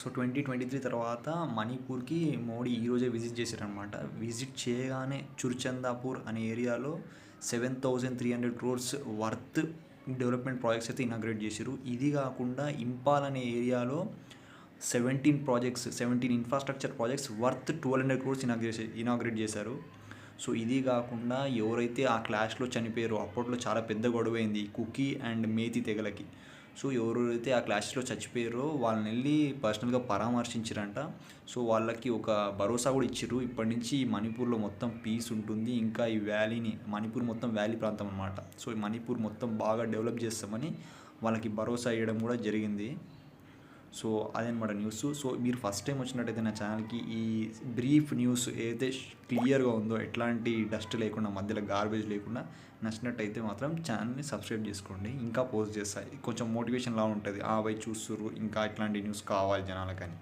So 2023 తర్వాత మణిపూర్‌కి మోడీ ఈరోజే visit చేశారనమాట. విజిట్ చేయగానే చుర్చందాపూర్ అనే ఏరియాలో 7,300 క్రోర్స్ వర్త్ డెవలప్‌మెంట్ ప్రాజెక్ట్స్ అయితే ఇనాగ్రేట్ చేసిర్రు. ఇది కాకుండా ఇంపాల్ అనే ఏరియాలో 17 infrastructure projects worth 1,200 crores inaugurate చేశారు. సో ఇది కాకుండా ఎవరైతే ఆ క్లాష్‌లో చనిపోయారో అప్పట్లో చాలా పెద్ద గొడవైంది కుకీ అండ్ మేతి తెగలకి. సో ఎవరైతే ఆ క్లాష్‌లో చచ్చిపోయారో వాళ్ళనెళ్ళి పర్సనల్‌గా పరామర్శించిరంట. సో వాళ్ళకి ఒక భరోసా కూడా ఇచ్చిర్రు. ఇప్పటి నుంచి మణిపూర్‌లో మొత్తం పీస్ ఉంటుంది. ఇంకా ఈ వ్యాలీని మణిపూర్ మొత్తం వ్యాలీ ప్రాంతం అనమాట. సో ఈ మణిపూర్ మొత్తం బాగా డెవలప్ చేస్తామని వాళ్ళకి భరోసా ఇవ్వడం కూడా జరిగింది. సో అదనమాట న్యూస్. సో మీరు ఫస్ట్ టైం వచ్చినట్టయితే నా ఛానల్‌కి ఈ బ్రీఫ్ న్యూస్ ఏదైతే క్లియర్‌గా ఉందో, ఎట్లాంటి డస్ట్ లేకుండా, మధ్యలో గార్బేజ్ లేకుండా నచ్చినట్టయితే మాత్రం ఛానల్‌ని సబ్స్క్రైబ్ చేసుకోండి. ఇంకా పోస్ట్ చేస్తా. కొంచెం మోటివేషన్‌లా ఉంటది. భయ్ చూస్తుర్రు ఇంకా ఇట్లాంటి న్యూస్ కావాలి జనాలకని.